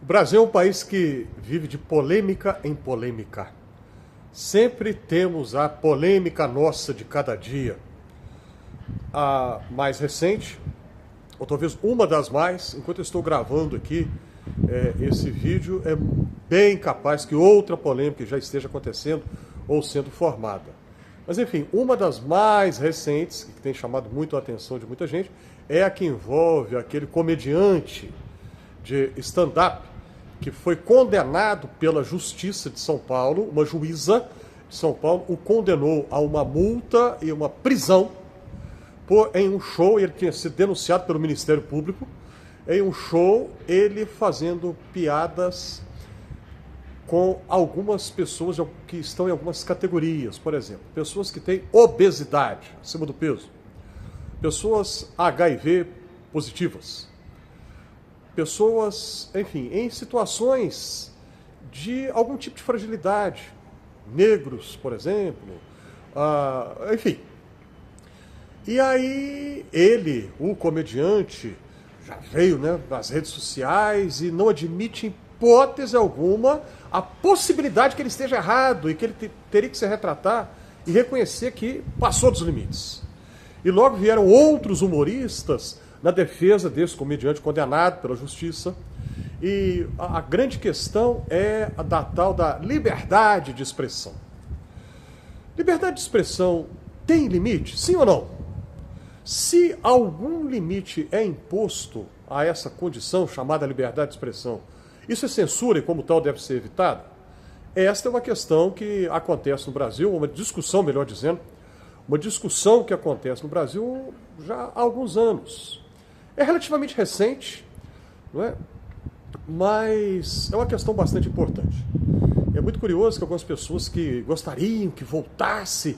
O Brasil é um país que vive de polêmica em polêmica. Sempre temos a polêmica nossa de cada dia. A mais recente, ou talvez uma das mais, enquanto eu estou gravando aqui esse vídeo, é bem capaz que outra polêmica já esteja acontecendo ou sendo formada. Mas enfim, uma das mais recentes, que tem chamado muito a atenção de muita gente, é a que envolve aquele comediante de stand-up que foi condenado pela Justiça de São Paulo, uma juíza de São Paulo o condenou a uma multa e uma prisão em um show. Ele tinha sido denunciado pelo Ministério Público, em um show, ele fazendo piadas com algumas pessoas que estão em algumas categorias. Por exemplo, pessoas que têm obesidade, acima do peso, pessoas HIV positivas, pessoas, enfim, em situações de algum tipo de fragilidade, negros, por exemplo, enfim. E aí ele, o comediante, já veio nas redes sociais e não admite em hipótese alguma a possibilidade que ele esteja errado e que ele teria que se retratar e reconhecer que passou dos limites. E logo vieram outros humoristas na defesa desse comediante condenado pela justiça. E a grande questão é a da tal da liberdade de expressão. Liberdade de expressão tem limite? Sim ou não? Se algum limite é imposto a essa condição chamada liberdade de expressão, isso é censura e como tal deve ser evitado? Esta é uma questão que acontece no Brasil, uma discussão, melhor dizendo, uma discussão que acontece no Brasil já há alguns anos. É relativamente recente, não é? Mas é uma questão bastante importante. É muito curioso que algumas pessoas que gostariam que voltasse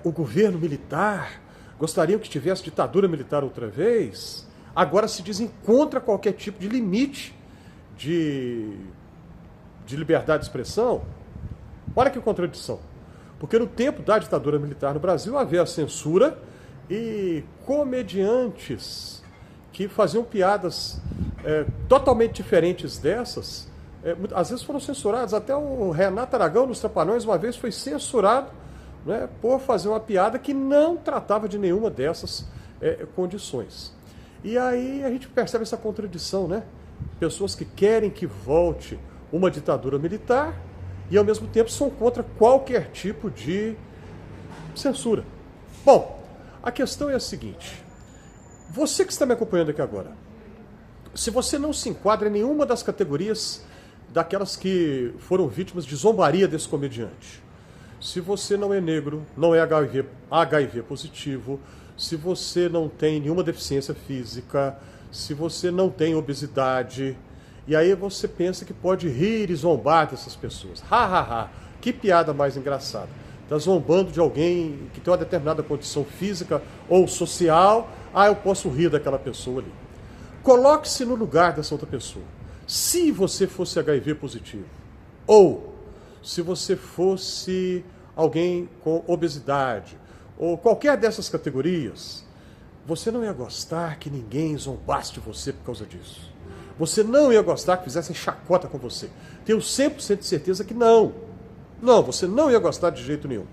o governo militar, gostariam que tivesse ditadura militar outra vez, agora se dizem contra qualquer tipo de limite de liberdade de expressão. Olha que contradição. Porque no tempo da ditadura militar no Brasil havia a censura e comediantes que faziam piadas totalmente diferentes dessas, às vezes foram censurados. Até o Renato Aragão, nos Trapalhões, uma vez foi censurado, né, por fazer uma piada que não tratava de nenhuma dessas condições. E aí a gente percebe essa contradição, né? Pessoas que querem que volte uma ditadura militar e ao mesmo tempo são contra qualquer tipo de censura. Bom, a questão é a seguinte: você que está me acompanhando aqui agora, se você não se enquadra em nenhuma das categorias daquelas que foram vítimas de zombaria desse comediante, se você não é negro, não é HIV positivo, se você não tem nenhuma deficiência física, se você não tem obesidade, e aí você pensa que pode rir e zombar dessas pessoas. Que piada mais engraçada. Está zombando de alguém que tem uma determinada condição física ou social, eu posso rir daquela pessoa ali. Coloque-se no lugar dessa outra pessoa. Se você fosse HIV positivo, ou se você fosse alguém com obesidade, ou qualquer dessas categorias, você não ia gostar que ninguém zombasse de você por causa disso. Você não ia gostar que fizessem chacota com você. Tenho 100% de certeza que não. Não, você não ia gostar de jeito nenhum.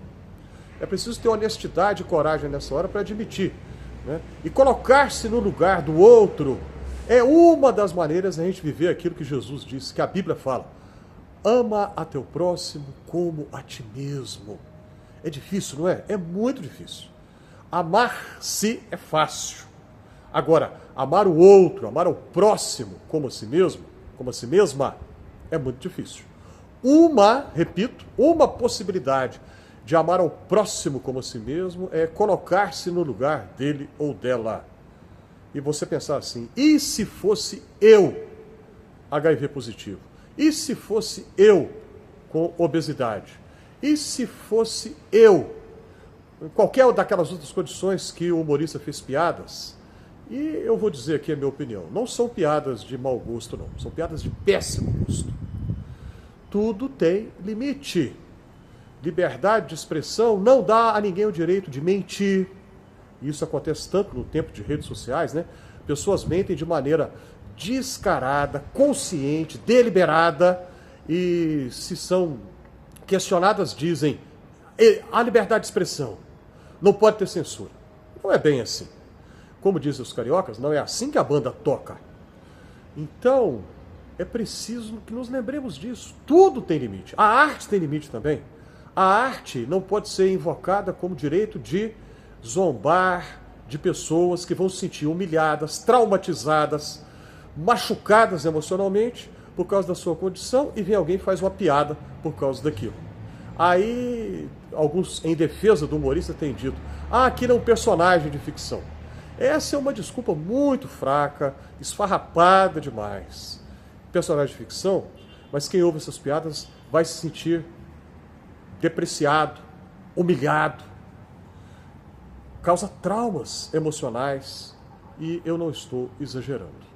É preciso ter honestidade e coragem nessa hora para admitir, né? E colocar-se no lugar do outro é uma das maneiras de a gente viver aquilo que Jesus disse, que a Bíblia fala: ama a teu próximo como a ti mesmo. É difícil, não é? É muito difícil. Amar-se é fácil. Agora, amar o outro, amar o próximo como a si mesmo, como a si mesma, é muito difícil. Repito, uma possibilidade de amar ao próximo como a si mesmo é colocar-se no lugar dele ou dela. E você pensar assim: e se fosse eu HIV positivo? E se fosse eu com obesidade? E se fosse eu qualquer daquelas outras condições que o humorista fez piadas? E eu vou dizer aqui a minha opinião: não são piadas de mau gosto, não. São piadas de péssimo gosto. Tudo tem limite. Liberdade de expressão não dá a ninguém o direito de mentir. Isso acontece tanto no tempo de redes sociais, né? Pessoas mentem de maneira descarada, consciente, deliberada, e se são questionadas dizem a liberdade de expressão, não pode ter censura. Não é bem assim. Como dizem os cariocas, não é assim que a banda toca. Então, é preciso que nos lembremos disso. Tudo tem limite. A arte tem limite também. A arte não pode ser invocada como direito de zombar de pessoas que vão se sentir humilhadas, traumatizadas, machucadas emocionalmente por causa da sua condição, e vem alguém e faz uma piada por causa daquilo. Aí, alguns em defesa do humorista têm dito, aquilo é um personagem de ficção. Essa é uma desculpa muito fraca, esfarrapada demais. Personagem de ficção, mas quem ouve essas piadas vai se sentir depreciado, humilhado, causa traumas emocionais, e eu não estou exagerando.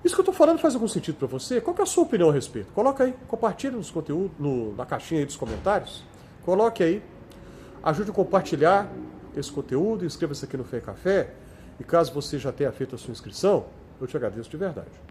Isso que eu estou falando faz algum sentido para você? Qual que é a sua opinião a respeito? Coloca aí, compartilhe nos conteúdos, na caixinha aí dos comentários. Coloque aí, ajude a compartilhar esse conteúdo, inscreva-se aqui no Fé e Café. E caso você já tenha feito a sua inscrição, eu te agradeço de verdade.